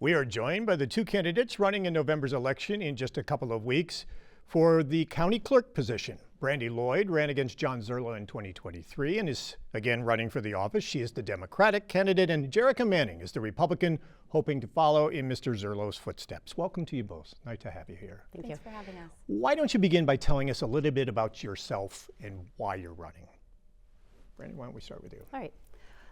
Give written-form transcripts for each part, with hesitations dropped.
We are joined by the two candidates running in November's election in just a couple of weeks for the county clerk position. Brandi Lloyd ran against John Zurlo in 2023 and is again running for the office. She is the Democratic candidate, and Jerika Manning is the Republican, hoping to follow in Mr. Zurlo's footsteps. Welcome to you both. Nice to have you here. Thanks for having us. Why don't you begin by telling us a little bit about yourself and why you're running? Brandi, why don't we start with you? All right.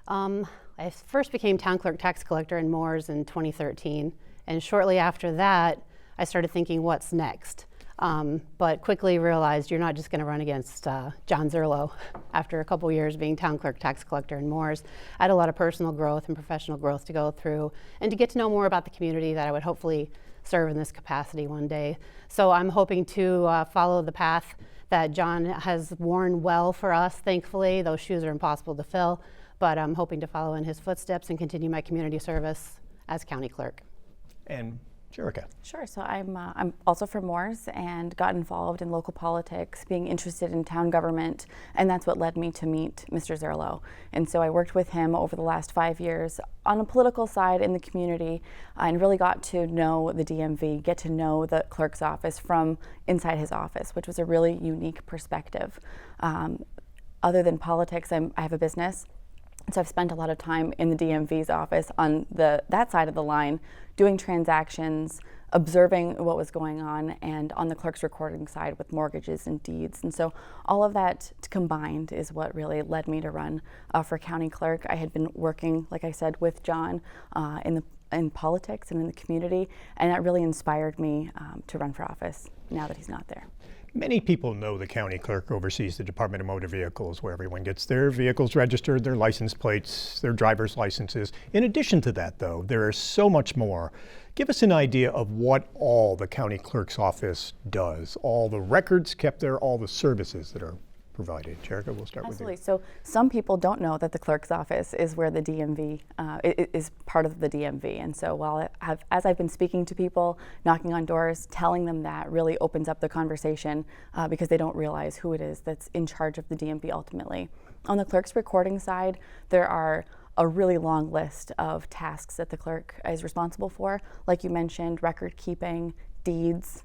I first became town clerk tax collector in Moores in 2013, and shortly after that, I started thinking, what's next? But quickly realized you're not just going to run against John Zurlo. After a couple years being town clerk tax collector in Moores, I had a lot of personal growth and professional growth to go through and to get to know more about the community that I would hopefully serve in this capacity one day. So I'm hoping to follow the path that John has worn well for us, thankfully. Those shoes are impossible to fill, but I'm hoping to follow in his footsteps and continue my community service as county clerk. And Jerika. Sure. So I'm also from Moores and got involved in local politics, being interested in town government, and that's what led me to meet Mr. Zurlo. And so I worked with him over the last 5 years on a political side in the community, and really got to know the DMV, get to know the clerk's office from inside his office, which was a really unique perspective. Other than politics, I have a business. So I've spent a lot of time in the DMV's office on that side of the line, doing transactions, observing what was going on, and on the clerk's recording side with mortgages and deeds. And so all of that combined is what really led me to run for county clerk. I had been working, like I said, with John in politics and in the community, and that really inspired me to run for office now that he's not there. Many people know the county clerk oversees the Department of Motor Vehicles, where everyone gets their vehicles registered, their license plates, their driver's licenses. In addition to that, though, there is so much more. Give us an idea of what all the county clerk's office does, all the records kept there, all the services that are provided. Jerika, we'll start Absolutely. with you. So some people don't know that the clerk's office is where the DMV is part of the DMV. And so as I've been speaking to people, knocking on doors, telling them that really opens up the conversation because they don't realize who it is that's in charge of the DMV ultimately. On the clerk's recording side, there are a really long list of tasks that the clerk is responsible for. Like you mentioned, record keeping, deeds,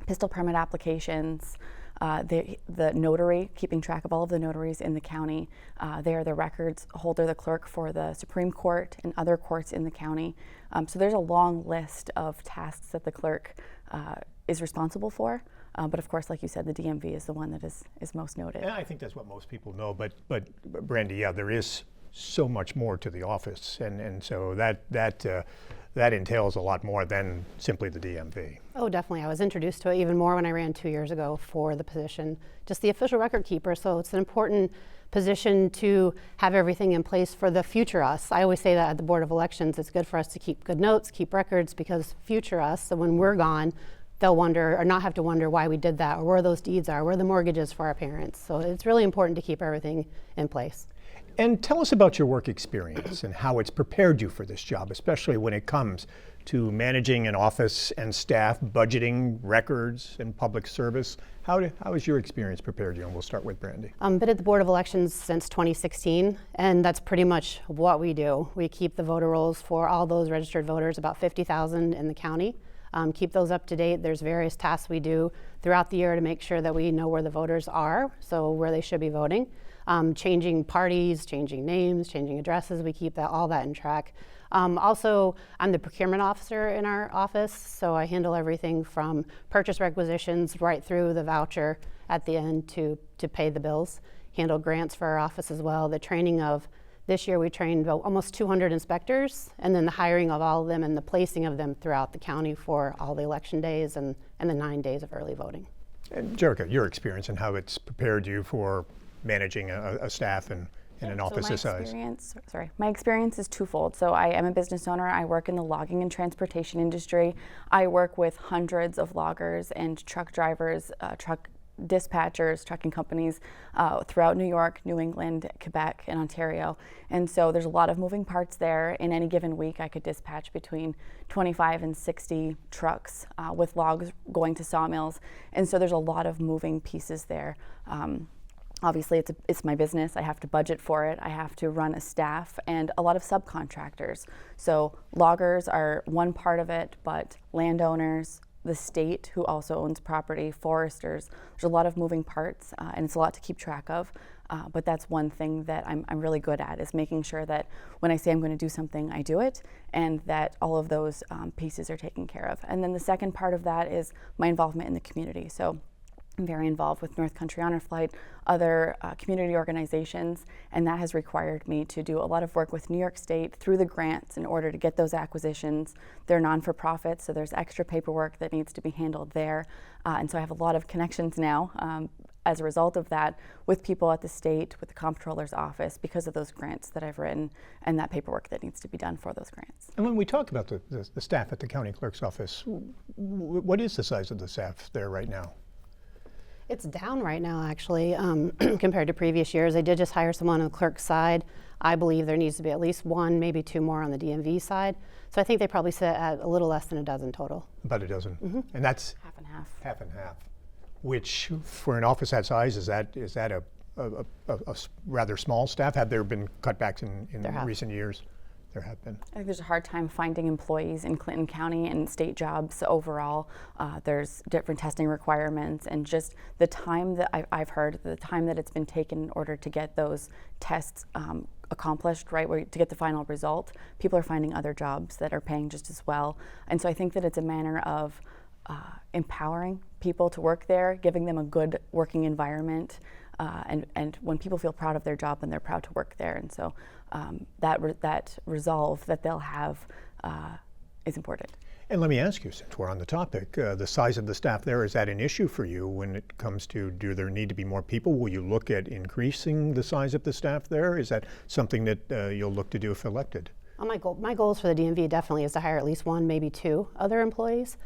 pistol permit applications, the notary, keeping track of all of the notaries in the county. They are the records holder, the clerk for the Supreme Court and other courts in the county. So there's a long list of tasks that the clerk is responsible for. But of course, like you said, the DMV is the one that is most noted. And I think that's what most people know, but Brandi, yeah, there is so much more to the office, and so that entails a lot more than simply the DMV. Oh, definitely. I was introduced to it even more when I ran 2 years ago for the position, just the official record keeper. So it's an important position to have everything in place for the future us. I always say that at the Board of Elections, it's good for us to keep good notes, keep records, because future us, so when we're gone, they'll wonder or not have to wonder why we did that or where those deeds are, where the mortgages for our parents. So it's really important to keep everything in place. And tell us about your work experience and how it's prepared you for this job, especially when it comes to managing an office and staff, budgeting, records, and public service. How has your experience prepared you? And we'll start with Brandi. I've been at the Board of Elections since 2016, and that's pretty much what we do. We keep the voter rolls for all those registered voters, about 50,000 in the county. Keep those up to date. There's various tasks we do throughout the year to make sure that we know where the voters are, so where they should be voting. Changing parties, changing names, changing addresses, we keep all that in track. Also, I'm the procurement officer in our office, so I handle everything from purchase requisitions right through the voucher at the end to pay the bills. Handle grants for our office as well. The training of this year we trained almost 200 inspectors, and then the hiring of all of them and the placing of them throughout the county for all the election days and the 9 days of early voting. And Jerika, your experience and how it's prepared you for managing a staff in an office this size. My experience is twofold. So I am a business owner. I work in the logging and transportation industry. I work with hundreds of loggers and truck drivers, truck dispatchers, trucking companies throughout New York, New England, Quebec, and Ontario. And so there's a lot of moving parts there. In any given week, I could dispatch between 25 and 60 trucks with logs going to sawmills. And so there's a lot of moving pieces there. Obviously, it's my business. I have to budget for it. I have to run a staff and a lot of subcontractors. So loggers are one part of it, but landowners, the state who also owns property, foresters, there's a lot of moving parts and it's a lot to keep track of. But that's one thing that I'm really good at, is making sure that when I say I'm going to do something, I do it, and that all of those pieces are taken care of. And then the second part of that is my involvement in the community. So I'm very involved with North Country Honor Flight, other community organizations, and that has required me to do a lot of work with New York State through the grants in order to get those acquisitions. They're non-for-profit, so there's extra paperwork that needs to be handled there. And so I have a lot of connections now as a result of that with people at the state, with the comptroller's office, because of those grants that I've written and that paperwork that needs to be done for those grants. And when we talk about the staff at the county clerk's office, what is the size of the staff there right now? It's down right now, actually, compared to previous years. They did just hire someone on the clerk's side. I believe there needs to be at least one, maybe two more on the DMV side. So I think they probably sit at a little less than a dozen total. About a dozen. Mm-hmm. And that's half and half. Half and half. Which, for an office that size, is that a rather small staff? Have there been cutbacks in recent years? There have been. I think there's a hard time finding employees in Clinton County and state jobs overall. There's different testing requirements, and just the time that I've heard, the time that it's been taken in order to get those tests accomplished, right, to get the final result, people are finding other jobs that are paying just as well. And so I think that it's a manner of empowering people to work there, giving them a good working environment, and when people feel proud of their job, then they're proud to work there. And so that resolve that they'll have is important. And let me ask you, since we're on the topic, the size of the staff there, is that an issue for you when it comes to, do there need to be more people? Will you look at increasing the size of the staff there? Is that something that you'll look to do if elected? My goals for the DMV definitely is to hire at least one, maybe two other employees.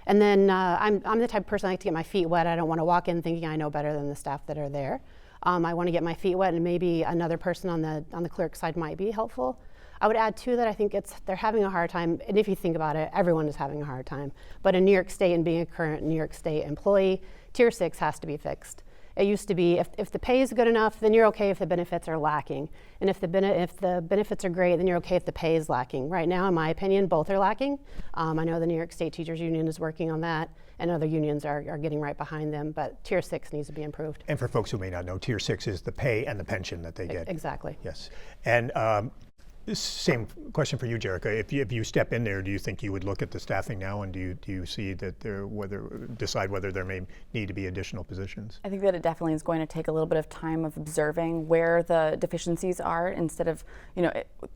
And then I'm the type of person I like to get my feet wet. I don't want to walk in thinking I know better than the staff that are there. I want to get my feet wet, and maybe another person on the clerk side might be helpful. I would add too that I think they're having a hard time, and if you think about it, everyone is having a hard time. But in New York State, and being a current New York State employee, Tier 6 has to be fixed. It used to be if the pay is good enough, then you're okay if the benefits are lacking. And if the benefits are great, then you're okay if the pay is lacking. Right now, in my opinion, both are lacking. I know the New York State Teachers Union is working on that, and other unions are getting right behind them, but Tier 6 needs to be improved. And for folks who may not know, Tier 6 is the pay and the pension that they get. Exactly. Yes. And same question for you, Jerika. If you step in there, do you think you would look at the staffing now, and do you see that decide whether there may need to be additional positions? I think that it definitely is going to take a little bit of time of observing where the deficiencies are, instead of,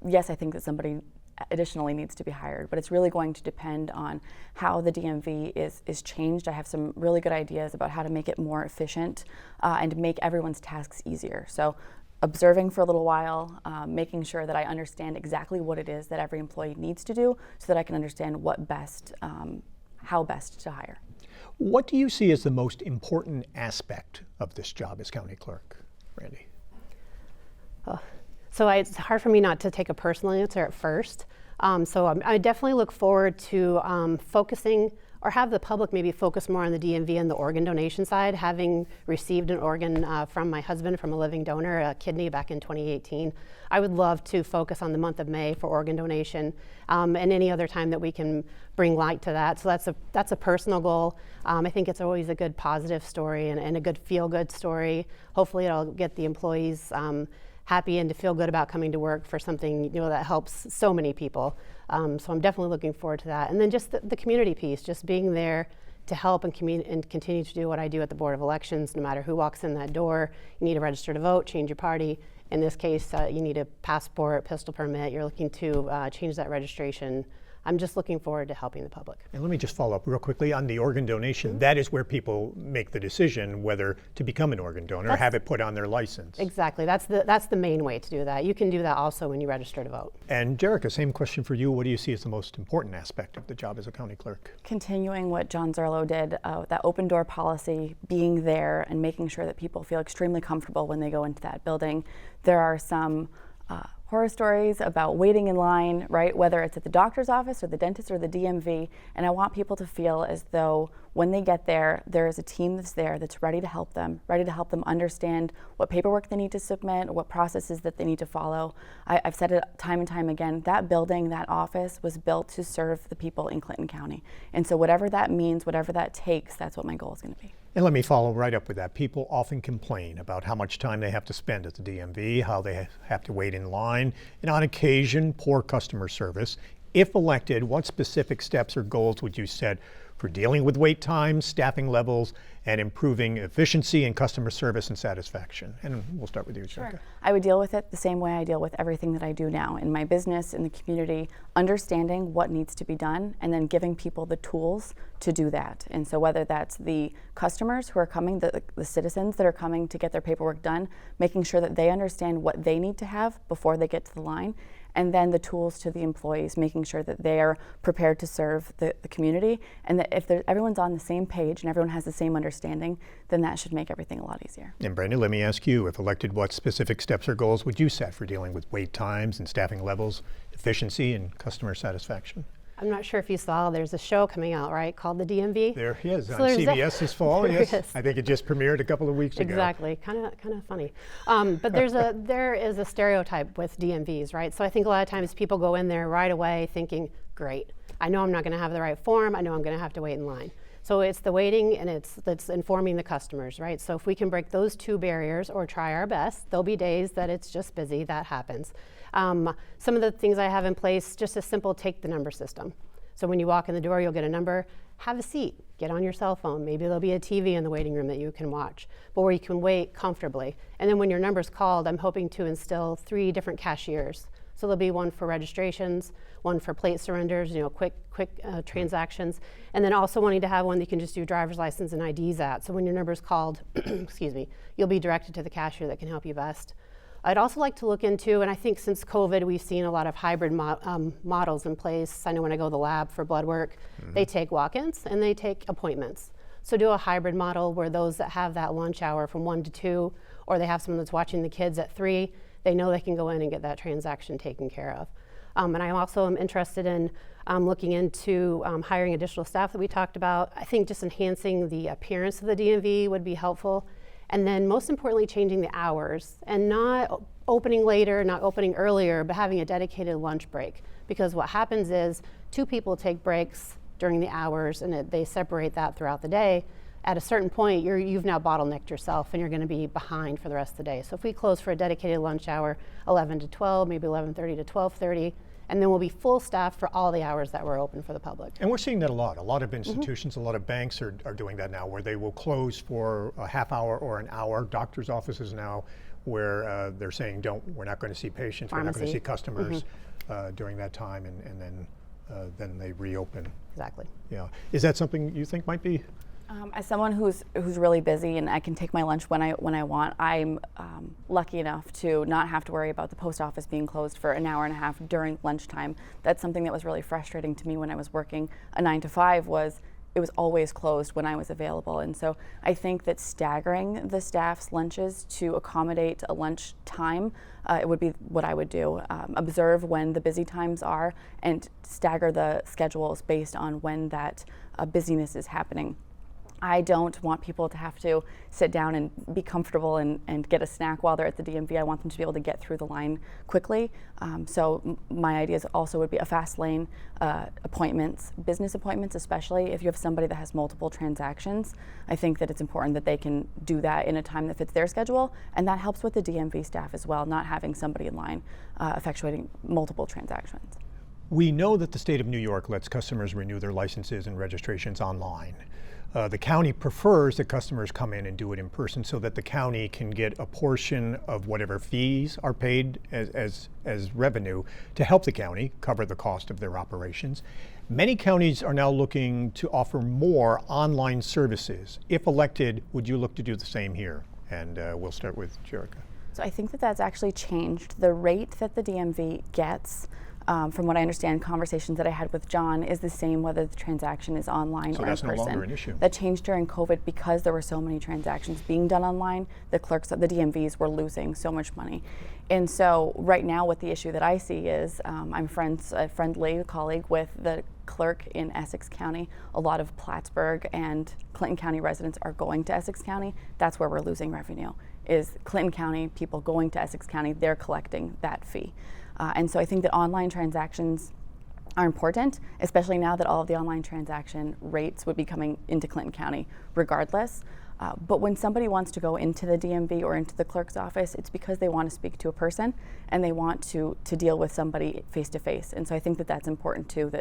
yes, I think that somebody additionally needs to be hired, but it's really going to depend on how the DMV is changed. I have some really good ideas about how to make it more efficient and make everyone's tasks easier. So observing for a little while, making sure that I understand exactly what it is that every employee needs to do, so that I can understand how best to hire. What do you see as the most important aspect of this job as county clerk, Brandi? So it's hard for me not to take a personal answer at first. I definitely look forward to focusing, or have the public maybe focus more on the DMV and the organ donation side. Having received an organ from my husband from a living donor, a kidney, back in 2018, I would love to focus on the month of May for organ donation, and any other time that we can bring light to that. So that's a personal goal. I think it's always a good positive story and a good feel-good story. Hopefully it'll get the employees happy and to feel good about coming to work for something that helps so many people. So I'm definitely looking forward to that. And then just the community piece, just being there to help and continue to do what I do at the Board of Elections. No matter who walks in that door, you need to register to vote, change your party. In this case, you need a passport, pistol permit. You're looking to change that registration. I'm just looking forward to helping the public. And let me just follow up real quickly on the organ donation. Mm-hmm. That is where people make the decision whether to become an organ donor or have it put on their license. Exactly. That's the main way to do that. You can do that also when you register to vote. And Jerika, same question for you. What do you see as the most important aspect of the job as a county clerk? Continuing what John Zurlo did, that open door policy, being there and making sure that people feel extremely comfortable when they go into that building. There are some horror stories about waiting in line, right? Whether it's at the doctor's office or the dentist or the DMV. And I want people to feel as though when they get there, there is a team that's there that's ready to help them understand what paperwork they need to submit, what processes that they need to follow. I've said it time and time again, that building, that office was built to serve the people in Clinton County. And so whatever that means, whatever that takes, that's what my goal is going to be. And let me follow right up with that. People often complain about how much time they have to spend at the DMV, how they have to wait in line, and on occasion, poor customer service. If elected, what specific steps or goals would you set for dealing with wait times, staffing levels, and improving efficiency and customer service and satisfaction? And we'll start with you, Jerika. Sure. I would deal with it the same way I deal with everything that I do now in my business, in the community, understanding what needs to be done and then giving people the tools to do that. And so whether that's the customers who are coming, the citizens that are coming to get their paperwork done, making sure that they understand what they need to have before they get to the line, and then the tools to the employees, making sure that they are prepared to serve the community, and that if everyone's on the same page and everyone has the same understanding, then that should make everything a lot easier. And Brandi, let me ask you, if elected, what specific steps or goals would you set for dealing with wait times and staffing levels, efficiency and customer satisfaction? I'm not sure if you saw, there's a show coming out, right, called The DMV? There he is, So on there's CBS this fall, there yes. is. I think it just premiered a couple of weeks ago. Exactly, kind of funny. But there is a stereotype with DMVs, right? So I think a lot of times people go in there right away thinking, great, I know I'm not going to have the right form, I know I'm going to have to wait in line. So it's the waiting and it's informing the customers, right? So if we can break those two barriers or try our best, there'll be days that it's just busy, that happens. Some of the things I have in place, just a simple take the number system. So when you walk in the door, you'll get a number, have a seat, get on your cell phone. Maybe there'll be a TV in the waiting room that you can watch, but where you can wait comfortably. And then when your number's called, I'm hoping to instill 3 different cashiers. So there'll be one for registrations, one for plate surrenders, quick transactions, and then also wanting to have one that you can just do driver's license and IDs at. So when your number's called, excuse me, you'll be directed to the cashier that can help you best. I'd also like to look into, and I think since COVID, we've seen a lot of hybrid models in place. I know when I go to the lab for blood work, they take walk-ins and they take appointments. So do a hybrid model where those that have that lunch hour from 1 to 2, or they have someone that's watching the kids at 3, they know they can go in and get that transaction taken care of. And I also am interested in looking into hiring additional staff that we talked about. I think just enhancing the appearance of the DMV would be helpful. And then most importantly, changing the hours and not opening later, not opening earlier, but having a dedicated lunch break. Because what happens is 2 people take breaks during the hours and they separate that throughout the day. At a certain point, you've now bottlenecked yourself and you're going to be behind for the rest of the day. So if we close for a dedicated lunch hour, 11 to 12, maybe 11:30 to 12:30, and then we'll be full staff for all the hours that we're open for the public. And we're seeing that a lot. A lot of institutions, a lot of banks are doing that now, where they will close for a half hour or an hour. Doctors' offices now, where they're saying, we're not going to see patients, we're not going to see customers during that time, and then they reopen. Exactly. Yeah. Is that something you think might be? As someone who's really busy and I can take my lunch when I want, I'm lucky enough to not have to worry about the post office being closed for an hour and a half during lunchtime. That's something that was really frustrating to me when I was working a 9 to 5 was it was always closed when I was available. And so I think that staggering the staff's lunches to accommodate a lunch time, it would be what I would do. Observe when the busy times are and stagger the schedules based on when that busyness is happening. I don't want people to have to sit down and be comfortable and get a snack while they're at the DMV. I want them to be able to get through the line quickly. So my ideas also would be a fast lane, appointments, business appointments, especially if you have somebody that has multiple transactions. I think that it's important that they can do that in a time that fits their schedule, and that helps with the DMV staff as well, not having somebody in line effectuating multiple transactions. We know that the state of New York lets customers renew their licenses and registrations online. The county prefers that customers come in and do it in person so that the county can get a portion of whatever fees are paid as revenue to help the county cover the cost of their operations. Many counties are now looking to offer more online services. If elected, would you look to do the same here? And we'll start with Jerika. So I think that that's actually changed. The rate that the DMV gets, from what I understand, conversations that I had with John, is the same whether the transaction is online or in person. So that's no longer an issue. That changed during COVID because there were so many transactions being done online. The clerks, the DMVs were losing so much money. And so right now what the issue that I see is I'm a friendly colleague with the clerk in Essex County. A lot of Plattsburgh and Clinton County residents are going to Essex County. That's where we're losing revenue, is Clinton County people going to Essex County, they're collecting that fee. And so I think that online transactions are important, especially now that all of the online transaction rates would be coming into Clinton County regardless. But when somebody wants to go into the DMV or into the clerk's office, it's because they want to speak to a person and they want to deal with somebody face to face. And so I think that that's important too,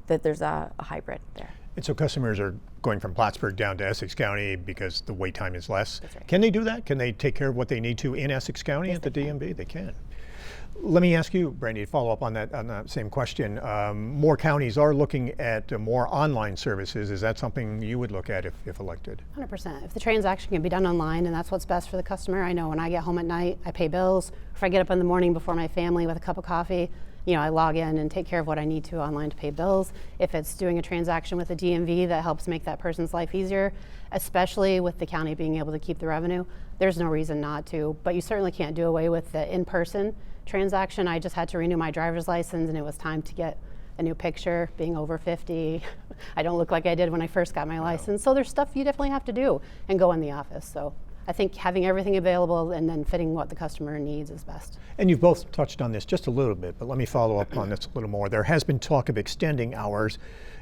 that there's a hybrid there. And so customers are going from Plattsburgh down to Essex County because the wait time is less. That's right. Can they do that? Can they take care of what they need to in Essex County Yes, at the they can. DMV? They can. Let me ask you, Brandi, to follow up on that same question. More counties are looking at more online services. Is that something you would look at if elected? 100%. If the transaction can be done online and that's what's best for the customer, I know when I get home at night, I pay bills. If I get up in the morning before my family with a cup of coffee, I log in and take care of what I need to online to pay bills. If it's doing a transaction with the DMV that helps make that person's life easier, especially with the county being able to keep the revenue, there's no reason not to. But you certainly can't do away with the in-person transaction. I just had to renew my driver's license and it was time to get a new picture. Being over 50, I don't look like I did when I first got my license. So there's stuff you definitely have to do and go in the office. So I think having everything available and then fitting what the customer needs is best. And you've both touched on this just a little bit, but let me follow up on this a little more. There has been talk of extending hours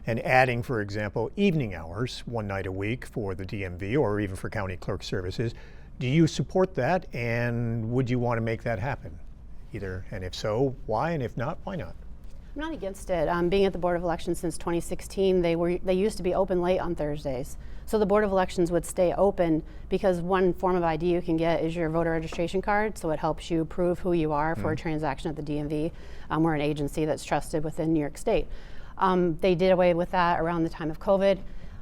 and adding, for example, evening hours one night a week for the DMV or even for county clerk services. Do you support that, and would you want to make that happen? Either, and if so, why? And if not, why not? I'm not against it. Being at the Board of Elections since 2016, they used to be open late on Thursdays. So the Board of Elections would stay open because one form of ID you can get is your voter registration card, so it helps you prove who you are for a transaction at the DMV. We're an agency that's trusted within New York State. They did away with that around the time of COVID.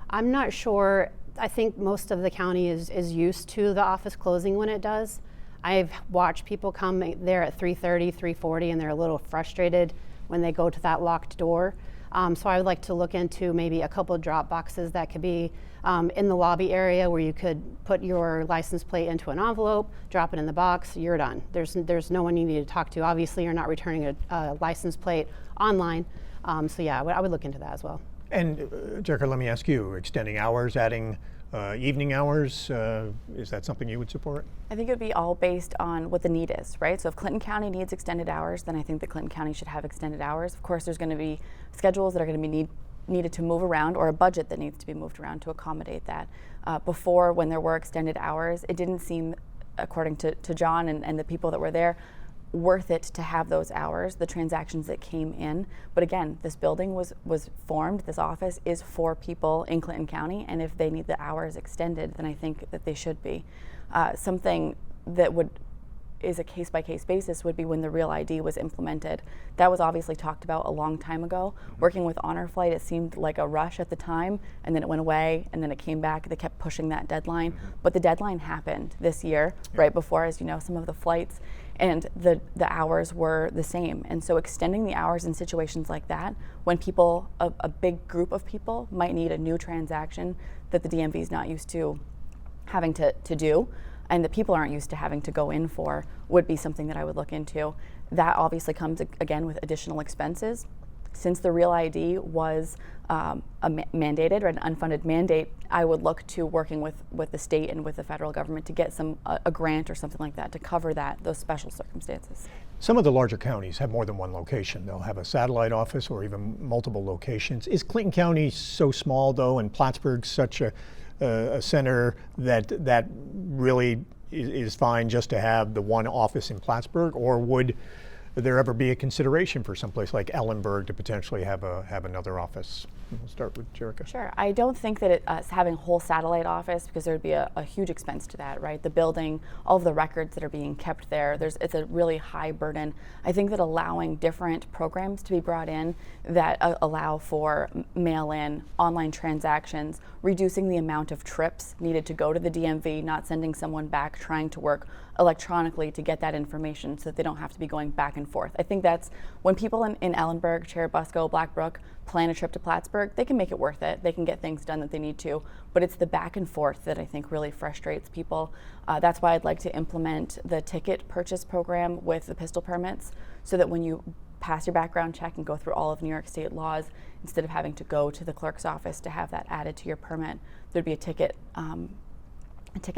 I'm not sure. I think most of the county is used to the office closing when it does. I've watched people come there at 3:30, 3:40, and they're a little frustrated when they go to that locked door. So I would like to look into maybe a couple of drop boxes that could be in the lobby area where you could put your license plate into an envelope, drop it in the box, you're done. There's no one you need to talk to. Obviously, you're not returning a license plate online. So yeah, I would look into that as well. And Jerika, let me ask you, extending hours, adding evening hours, is that something you would support? I think it would be all based on what the need is, right? So if Clinton County needs extended hours, then I think that Clinton County should have extended hours. Of course, there's going to be schedules that are going to be needed to move around, or a budget that needs to be moved around to accommodate that. Before, when there were extended hours, it didn't seem, according to John and the people that were there, worth it to have those hours, the transactions that came in. But again, this building was formed, this office is for people in Clinton County, and if they need the hours extended, then I think that they should be. Something that is a case-by-case basis would be when the Real ID was implemented. That was obviously talked about a long time ago. Working with Honor Flight, it seemed like a rush at the time, and then it went away, and then it came back. They kept pushing that deadline, but the deadline happened this year, right before, as you know, some of the flights, and the hours were the same. And so extending the hours in situations like that, when people, a big group of people might need a new transaction that the DMV is not used to having to do, and that people aren't used to having to go in for, would be something that I would look into. That obviously comes again with additional expenses. Since the Real ID was mandated, or an unfunded mandate, I would look to working with the state and with the federal government to get a grant or something like that to cover those special circumstances. Some of the larger counties have more than one location. They'll have a satellite office or even multiple locations. Is Clinton County so small, though, and Plattsburgh such a center that really is fine just to have the one office in Plattsburgh, or would there ever be a consideration for someplace like Ellenburg to potentially have another office? We'll start with Jerika. Sure. I don't think that having a whole satellite office, because there would be a huge expense to that, right? The building, all of the records that are being kept there, it's a really high burden. I think that allowing different programs to be brought in that allow for mail-in, online transactions, reducing the amount of trips needed to go to the DMV, not sending someone back, trying to work electronically to get that information so that they don't have to be going back and forth. I think that's when people in Ellenburg, Cherubusco, Blackbrook plan a trip to Plattsburgh, they can make it worth it. They can get things done that they need to, but it's the back and forth that I think really frustrates people. That's why I'd like to implement the ticket purchase program with the pistol permits, so that when you pass your background check and go through all of New York State laws, instead of having to go to the clerk's office to have that added to your permit, there'd be a ticket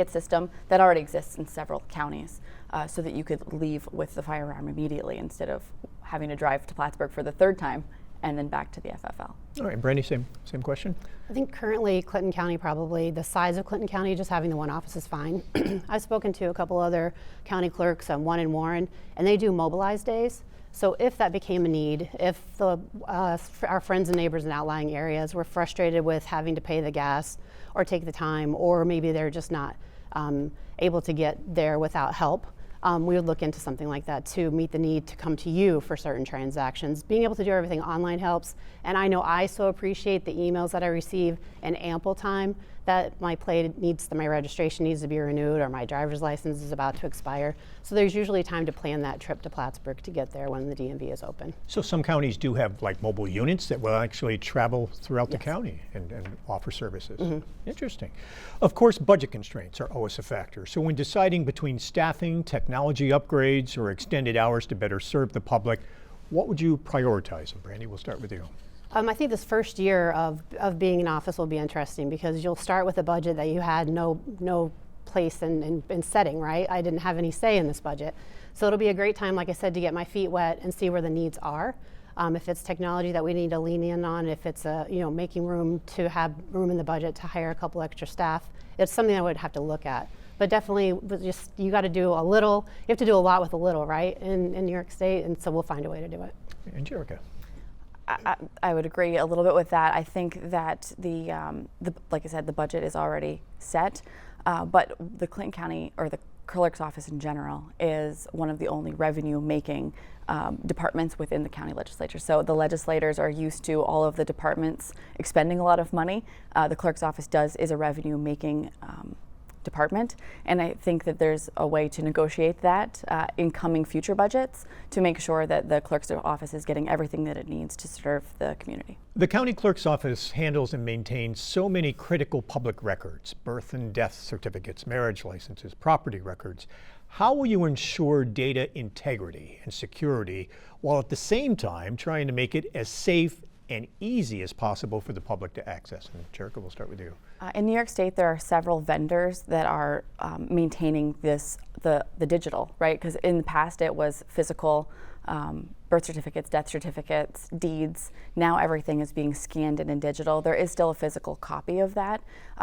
system that already exists in several counties, so that you could leave with the firearm immediately instead of having to drive to Plattsburgh for the third time and then back to the FFL. All right, Brandi, same question. I think currently Clinton County, probably the size of Clinton County, just having the one office is fine. I've spoken to a couple other county clerks, one in Warren, and they do mobilized days. So if that became a need, if our friends and neighbors in outlying areas were frustrated with having to pay the gas or take the time, or maybe they're just not able to get there without help, we would look into something like that to meet the need to come to you for certain transactions. Being able to do everything online helps, and I know I so appreciate the emails that I receive in ample time that my registration needs to be renewed or my driver's license is about to expire. So there's usually time to plan that trip to Plattsburgh to get there when the DMV is open. So some counties do have like mobile units that will actually travel throughout the county and offer services. Interesting. Of course, budget constraints are always a factor. So when deciding between staffing, technology upgrades, or extended hours to better serve the public, what would you prioritize? And Brandi, we'll start with you. I think this first year of being in office will be interesting because you'll start with a budget that you had no place in setting, right? I didn't have any say in this budget. So it'll be a great time, like I said, to get my feet wet and see where the needs are. If it's technology that we need to lean in on, if it's making room to have room in the budget to hire a couple extra staff, it's something I would have to look at. But definitely, just you got to do a little. You have to do a lot with a little, right? In New York State, and so we'll find a way to do it. And Jerika. I would agree a little bit with that. I think that the like I said, the budget is already set, but the Clinton County, or the clerk's office in general, is one of the only revenue-making departments within the county legislature. So the legislators are used to all of the departments expending a lot of money. The clerk's office is a revenue-making department, and I think that there's a way to negotiate that in coming future budgets to make sure that the clerk's office is getting everything that it needs to serve the community. The county clerk's office handles and maintains so many critical public records: birth and death certificates, marriage licenses, property records. How will you ensure data integrity and security while at the same time trying to make it as safe and easy as possible for the public to access? And Jerika, we'll start with you. In New York State, there are several vendors that are maintaining the digital, right? Because in the past it was physical birth certificates, death certificates, deeds. Now everything is being scanned and in digital. There is still a physical copy of that.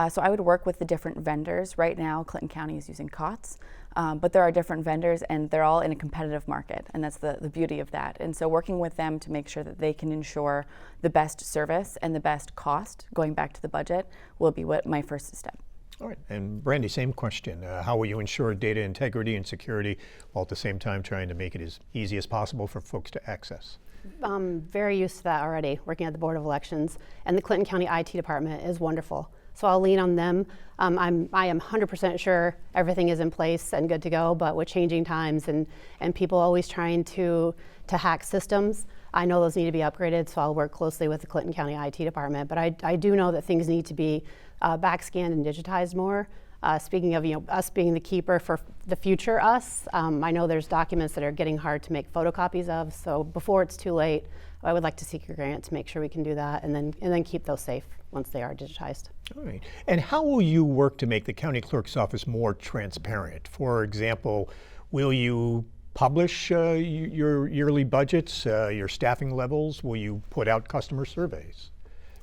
So I would work with the different vendors. Right now, Clinton County is using COTS. But there are different vendors, and they're all in a competitive market, and that's the beauty of that. And so working with them to make sure that they can ensure the best service and the best cost, going back to the budget, will be my first step. All right, and Brandi, same question. How will you ensure data integrity and security while at the same time trying to make it as easy as possible for folks to access? Very used to that already, working at the Board of Elections, and the Clinton County IT department is wonderful. So I'll lean on them. I am 100% sure everything is in place and good to go, but with changing times and people always trying to hack systems, I know those need to be upgraded, so I'll work closely with the Clinton County IT department. But I do know that things need to be back-scanned and digitized more. Speaking of us being the keeper for the future us, I know there's documents that are getting hard to make photocopies of, so before it's too late, I would like to seek your grant to make sure we can do that and then keep those safe once they are digitized. All right. And how will you work to make the county clerk's office more transparent? For example, will you publish your yearly budgets, your staffing levels? Will you put out customer surveys?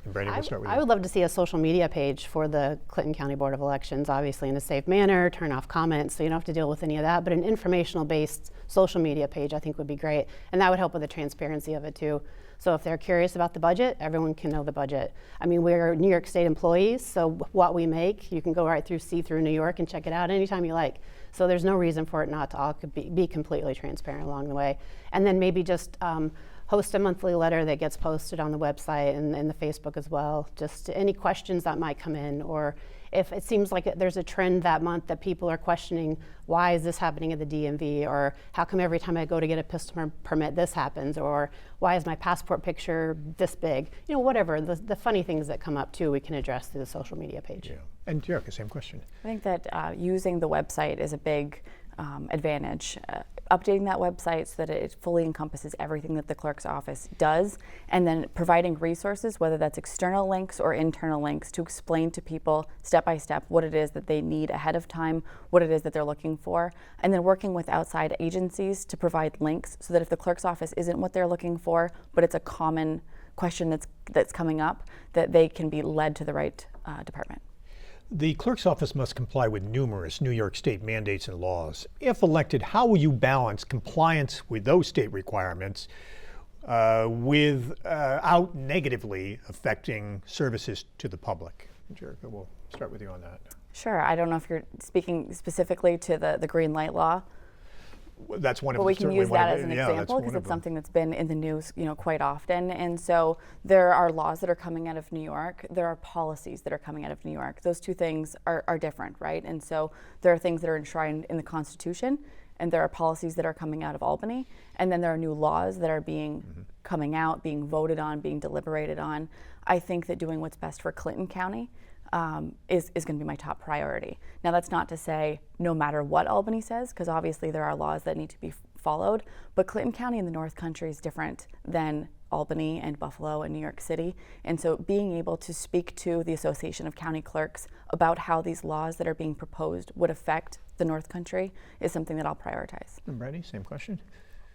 And Brandi, we'll start with you. I would love to see a social media page for the Clinton County Board of Elections, obviously in a safe manner, turn off comments so you don't have to deal with any of that, but an informational-based social media page I think would be great, and that would help with the transparency of it too. So if they're curious about the budget, everyone can know the budget. I mean, we're New York State employees, so what we make, you can go right through, see through New York and check it out anytime you like. So there's no reason for it not to all be completely transparent along the way. And then maybe just host a monthly letter that gets posted on the website and the Facebook as well. Just any questions that might come in or if it seems like there's a trend that month that people are questioning, why is this happening at the DMV, or how come every time I go to get a pistol permit this happens, or why is my passport picture this big? You know, whatever, the funny things that come up too, we can address through the social media page. Yeah. And Jerika, same question. I think that using the website is a big advantage. Updating that website so that it fully encompasses everything that the clerk's office does, and then providing resources, whether that's external links or internal links, to explain to people step by step what it is that they need ahead of time, what it is that they're looking for, and then working with outside agencies to provide links so that if the clerk's office isn't what they're looking for, but it's a common question that's coming up, that they can be led to the right department. The clerk's office must comply with numerous New York State mandates and laws. If elected, how will you balance compliance with those state requirements without negatively affecting services to the public? Jerika, we'll start with you on that. Sure. I don't know if you're speaking specifically to the green light law. That's one of But them. we can use that as an example because it's something that's been in the news, quite often. And so there are laws that are coming out of New York. There are policies that are coming out of New York. Those two things are different, right? And so there are things that are enshrined in the Constitution, and there are policies that are coming out of Albany, and then there are new laws that are coming out, being voted on, being deliberated on. I think that doing what's best for Clinton County is going to be my top priority. Now, that's not to say no matter what Albany says, because obviously there are laws that need to be followed, but Clinton County in the North Country is different than Albany and Buffalo and New York City. And so being able to speak to the Association of County Clerks about how these laws that are being proposed would affect the North Country is something that I'll prioritize. And Brandi, same question.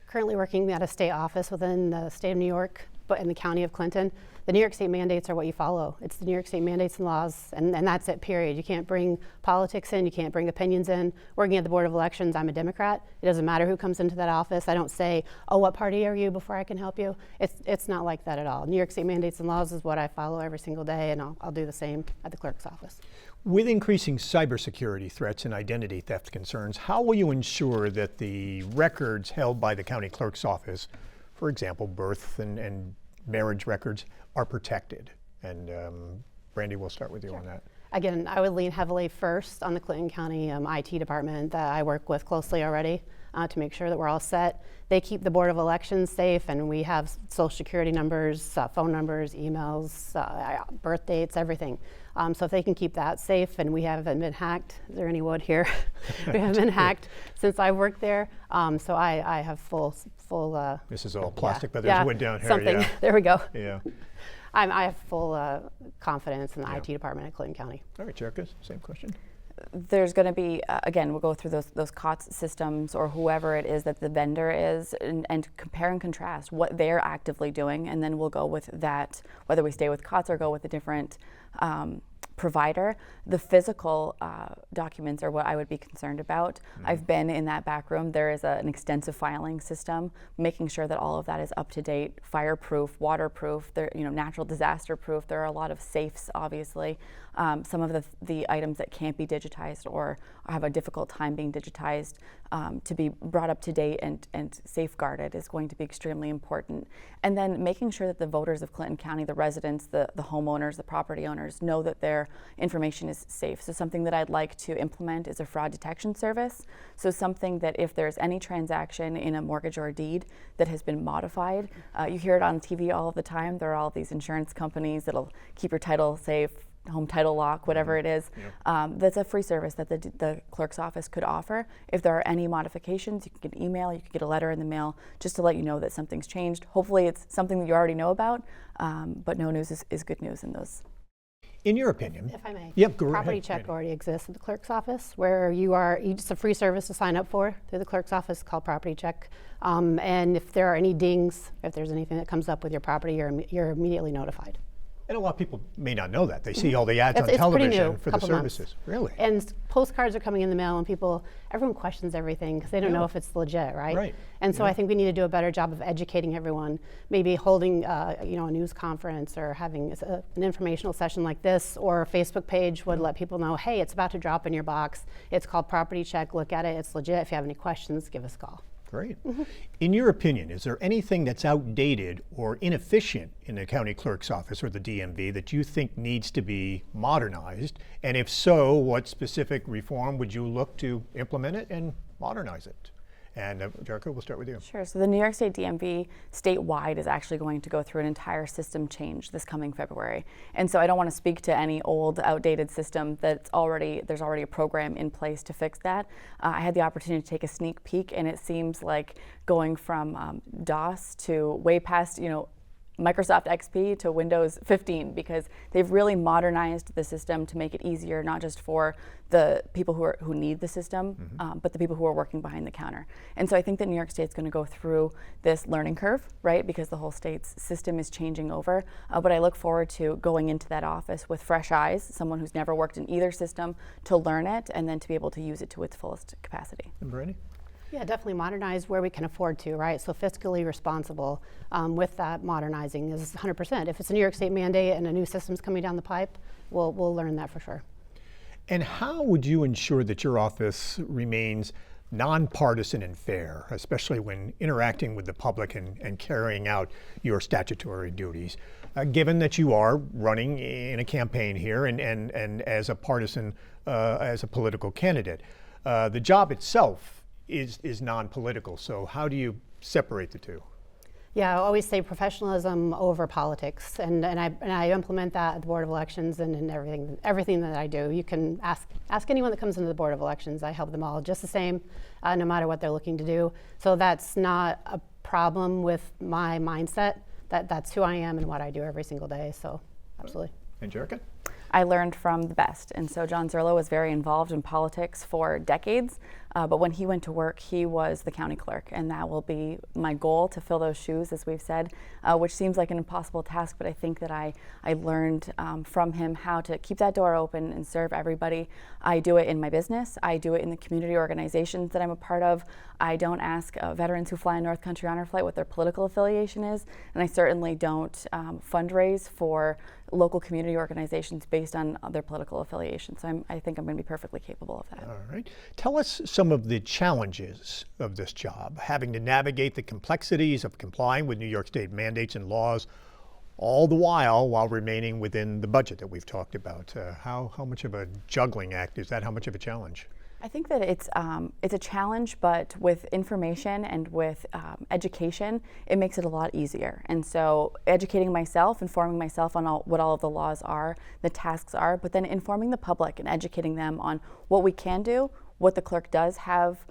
Currently working at a state office within the state of New York, but in the county of Clinton. The New York State mandates are what you follow. It's the New York State mandates and laws, and that's it, period. You can't bring politics in, you can't bring opinions in. Working at the Board of Elections, I'm a Democrat. It doesn't matter who comes into that office. I don't say, oh, what party are you before I can help you? It's not like that at all. New York State mandates and laws is what I follow every single day, and I'll do the same at the clerk's office. With increasing cybersecurity threats and identity theft concerns, how will you ensure that the records held by the county clerk's office, for example, birth and marriage records, are protected? And Brandi, we'll start with you on that. Again, I would lean heavily first on the Clinton County IT department that I work with closely already to make sure that we're all set. They keep the Board of Elections safe, and we have social security numbers, phone numbers, emails, birth dates, everything. So if they can keep that safe, and we haven't been hacked, is there any wood here? We haven't been hacked since I worked there. So I have full. This is all plastic, but there's wood down here. Something. Yeah. There we go. Yeah. I have full confidence in the IT department at Clinton County. All right, Jerika, same question. There's going to be, again, we'll go through those COTS systems or whoever it is that the vendor is and compare and contrast what they're actively doing, and then we'll go with that, whether we stay with COTS or go with a different provider. The physical documents are what I would be concerned about. I've been in that back room. There is an extensive filing system, making sure that all of that is up to date, fireproof, waterproof, natural disaster proof. There are a lot of safes, obviously. Some of the items that can't be digitized or have a difficult time being digitized, to be brought up to date and safeguarded is going to be extremely important. And then making sure that the voters of Clinton County, the residents, the homeowners, the property owners know that their information is safe. So something that I'd like to implement is a fraud detection service. So something that if there's any transaction in a mortgage or a deed that has been modified, you hear it on TV all of the time. There are all these insurance companies that'll keep your title safe, home title lock, whatever it is. That's a free service that the clerk's office could offer. If there are any modifications, you can get an email, you can get a letter in the mail just to let you know that something's changed. Hopefully it's something that you already know about, but no news is good news in those. In your opinion. If I may. Yep, go Property ahead. check already exists at the clerk's office, where it's a free service to sign up for through the clerk's office called Property Check. And if there are any dings, if there's anything that comes up with your property, you're immediately notified. And a lot of people may not know that. They see all the ads on It's pretty television new, for the couple months. services. Really? And postcards are coming in the mail, and everyone questions everything because they don't know if it's legit, right? Right. And so I think we need to do a better job of educating everyone, maybe holding a news conference or having an informational session like this, or a Facebook page would let people know, hey, it's about to drop in your box. It's called Property Check. Look at it. It's legit. If you have any questions, give us a call. Great. In your opinion, is there anything that's outdated or inefficient in the county clerk's office or the DMV that you think needs to be modernized? And if so, what specific reform would you look to implement it and modernize it? And Jerika, we'll start with you. Sure. So the New York State DMV statewide is actually going to go through an entire system change this coming February. And so I don't want to speak to any old, outdated system there's already a program in place to fix that. I had the opportunity to take a sneak peek, and it seems like going from DOS to way past, Microsoft XP to Windows 15, because they've really modernized the system to make it easier, not just for the people who need the system, but the people who are working behind the counter. And so I think that New York State's going to go through this learning curve, right? Because the whole state's system is changing over. But I look forward to going into that office with fresh eyes, someone who's never worked in either system, to learn it and then to be able to use it to its fullest capacity. And Brandi? Yeah, definitely modernize where we can afford to, right? So fiscally responsible with that modernizing is 100%. If it's a New York State mandate and a new system's coming down the pipe, we'll learn that for sure. And how would you ensure that your office remains nonpartisan and fair, especially when interacting with the public and carrying out your statutory duties, given that you are running in a campaign here and as a partisan, as a political candidate? The job itself is non-political, so how do you separate the two? Yeah, I always say professionalism over politics, and I implement that at the Board of Elections and in everything that I do. You can ask anyone that comes into the Board of Elections. I help them all just the same, no matter what they're looking to do. So that's not a problem with my mindset. That's who I am and what I do every single day. So absolutely. And Jerika? I learned from the best. And so John Zurlo was very involved in politics for decades, but when he went to work, he was the county clerk, and that will be my goal, to fill those shoes, as we've said, which seems like an impossible task, but I think that I learned from him how to keep that door open and serve everybody. I do it in my business. I do it in the community organizations that I'm a part of. I don't ask veterans who fly in North Country Honor Flight what their political affiliation is, and I certainly don't fundraise for local community organizations based on their political affiliation. So I think I'm going to be perfectly capable of that. All right. Tell us some of the challenges of this job, having to navigate the complexities of complying with New York State mandates and laws, all the while remaining within the budget that we've talked about. How much of a juggling act is that? How much of a challenge? I think that it's a challenge, but with information and with education, it makes it a lot easier. And so educating myself, informing myself on what all of the laws are, the tasks are, but then informing the public and educating them on what we can do, what the clerk does have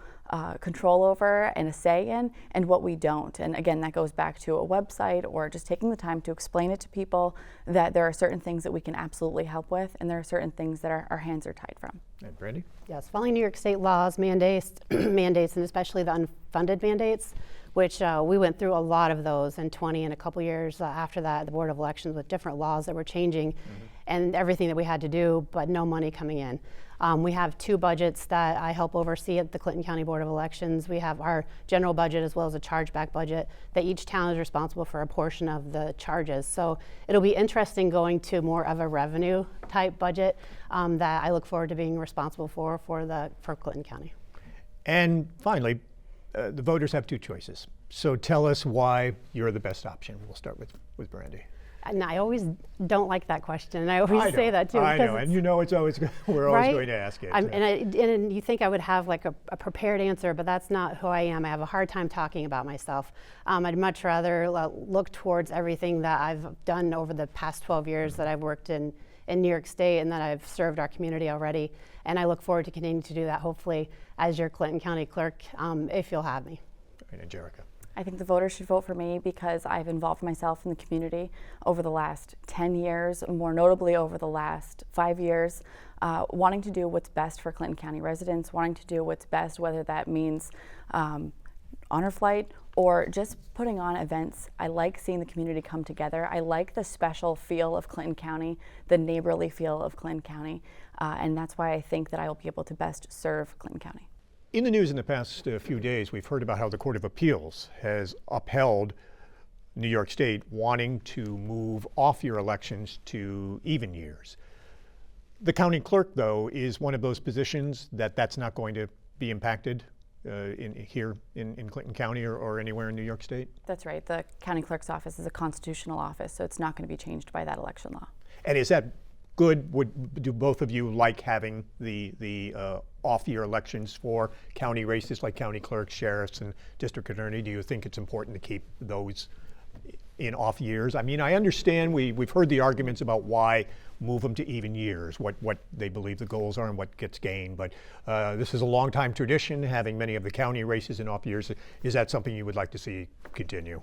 control over and a say in, and what we don't. And again, that goes back to a website or just taking the time to explain it to people that there are certain things that we can absolutely help with, and there are certain things that our hands are tied from. And Brandi? Yes, following New York State laws, mandates, and especially the unfunded mandates, which we went through a lot of those in 20 and a couple years after that at the Board of Elections with different laws that were changing and everything that we had to do, but no money coming in. We have two budgets that I help oversee at the Clinton County Board of Elections. We have our general budget as well as a chargeback budget that each town is responsible for a portion of the charges. So it'll be interesting going to more of a revenue type budget that I look forward to being responsible for Clinton County. And finally, the voters have two choices. So tell us why you're the best option. We'll start with Brandi. And I always don't like that question. I always say that too. I know, and you know it's always we're always going to ask it. And you think I would have like a prepared answer, but that's not who I am. I have a hard time talking about myself. I'd much rather look towards everything that I've done over the past 12 years that I've worked in New York State and that I've served our community already. And I look forward to continuing to do that, hopefully, as your Clinton County Clerk, if you'll have me. And Jerika. I think the voters should vote for me because I've involved myself in the community over the last 10 years, more notably over the last 5 years, wanting to do what's best for Clinton County residents, wanting to do what's best, whether that means honor flight or just putting on events. I like seeing the community come together. I like the special feel of Clinton County, the neighborly feel of Clinton County, and that's why I think that I will be able to best serve Clinton County. In the news in the past few days, we've heard about how the Court of Appeals has upheld New York State wanting to move off-year elections to even years. The county clerk, though, is one of those positions that's not going to be impacted here in Clinton County or anywhere in New York State? That's right. The county clerk's office is a constitutional office, so it's not going to be changed by that election law. And is that good? Do both of you like having the off-year elections for county races like county clerks, sheriffs, and district attorney? Do you think it's important to keep those in off years? I mean, I understand we've heard the arguments about why move them to even years, what they believe the goals are and what gets gained, but this is a long time tradition, having many of the county races in off years. Is that something you would like to see continue?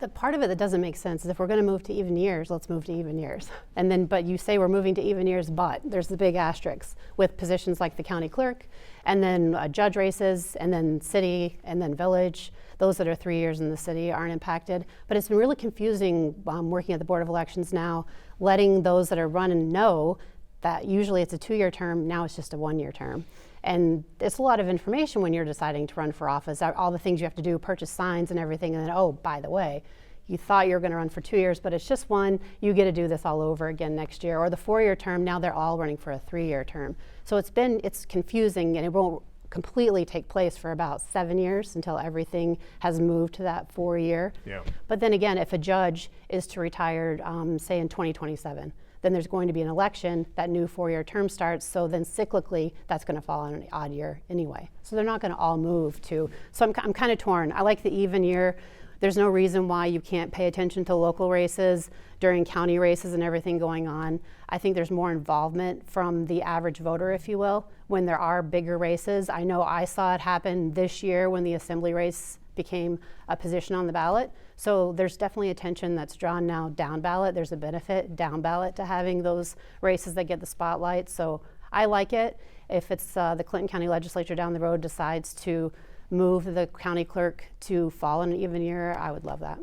The part of it that doesn't make sense is if we're going to move to even years, let's move to even years. And then, but you say we're moving to even years, but there's the big asterisks with positions like the county clerk, and then judge races, and then city, and then village. Those that are 3 years in the city aren't impacted. But it's been really confusing working at the Board of Elections now, letting those that are running know that usually it's a 2-year term, now it's just a 1-year term. And it's a lot of information when you're deciding to run for office, all the things you have to do, purchase signs and everything, and then, oh, by the way, you thought you were going to run for 2 years, but it's just one, you get to do this all over again next year. Or the 4-year term, now they're all running for a 3-year term. So it's confusing, and it won't completely take place for about 7 years until everything has moved to that 4-year. Yeah. But then again, if a judge is to retire, say in 2027, then there's going to be an election, that new 4-year term starts, so then cyclically, that's gonna fall on an odd year anyway. So they're not gonna all move to, so I'm kind of torn. I like the even year. There's no reason why you can't pay attention to local races during county races and everything going on. I think there's more involvement from the average voter, if you will, when there are bigger races. I know I saw it happen this year when the assembly race became a position on the ballot. So there's definitely attention that's drawn now down ballot. There's a benefit down ballot to having those races that get the spotlight. So I like it. If it's the Clinton County Legislature down the road decides to move the county clerk to fall in an even year, I would love that.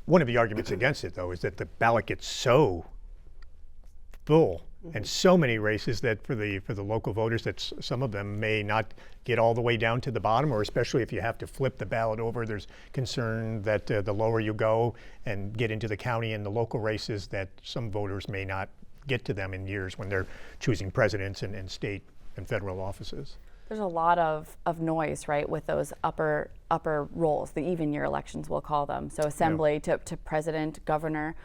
One of the arguments against it, though, is that the ballot gets so full and so many races that for the local voters, that some of them may not get all the way down to the bottom, or especially if you have to flip the ballot over, there's concern that the lower you go and get into the county and the local races, that some voters may not get to them in years when they're choosing presidents and state and federal offices. There's a lot of noise, right, with those upper roles, the even year elections, we'll call them. So assembly to president, governor.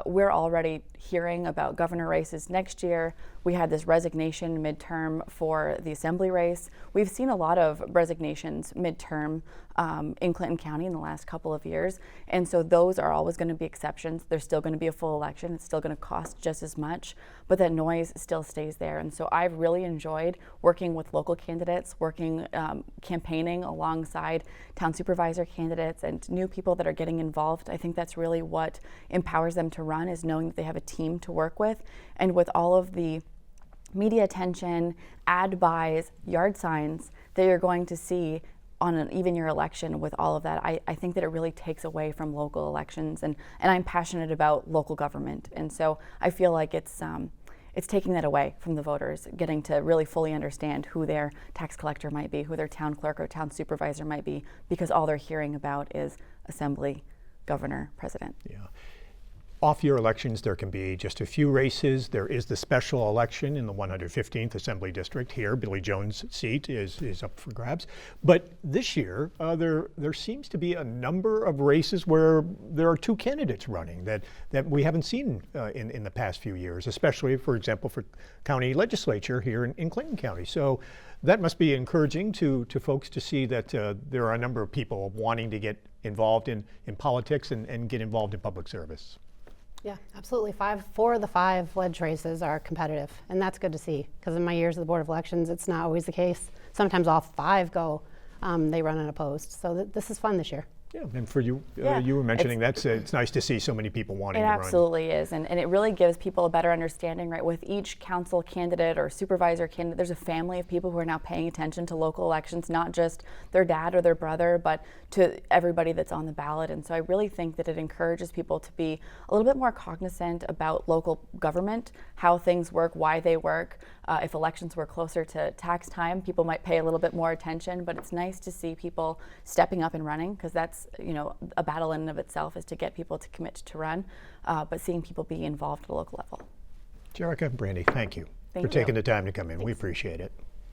We're already hearing about governor races next year. We had this resignation midterm for the assembly race. We've seen a lot of resignations midterm in Clinton County in the last couple of years. And so those are always going to be exceptions. There's still going to be a full election. It's still going to cost just as much, but that noise still stays there. And so I've really enjoyed working with local candidates, campaigning alongside town supervisor candidates and new people that are getting involved. I think that's really what empowers them to run, is knowing that they have a team to work with. And with all of the media attention, ad buys, yard signs that you're going to see on an even year election with all of that, I think that it really takes away from local elections, and I'm passionate about local government, and so I feel like it's taking that away from the voters, getting to really fully understand who their tax collector might be, who their town clerk or town supervisor might be, because all they're hearing about is assembly, governor, president. Yeah. Off-year elections, there can be just a few races. There is the special election in the 115th Assembly District here. Billy Jones' seat is up for grabs. But this year, there seems to be a number of races where there are two candidates running that we haven't seen in the past few years, especially, for example, for county legislature here in Clinton County. So that must be encouraging to folks to see that there are a number of people wanting to get involved in politics and get involved in public service. Yeah, absolutely. 4 of the 5 ledge races are competitive, and that's good to see, because in my years at the Board of Elections, it's not always the case. Sometimes all 5 go, they run unopposed. So this is fun this year. Yeah, and for you, you were mentioning it's nice to see so many people wanting to run. It absolutely is, and it really gives people a better understanding, right? With each council candidate or supervisor candidate, there's a family of people who are now paying attention to local elections, not just their dad or their brother, but to everybody that's on the ballot. And so I really think that it encourages people to be a little bit more cognizant about local government, how things work, why they work. If elections were closer to tax time, people might pay a little bit more attention, but it's nice to see people stepping up and running, because that's, a battle in and of itself, is to get people to commit to run, but seeing people be involved at a local level. Jerika, Brandi, thank you for taking the time to come in. We appreciate it.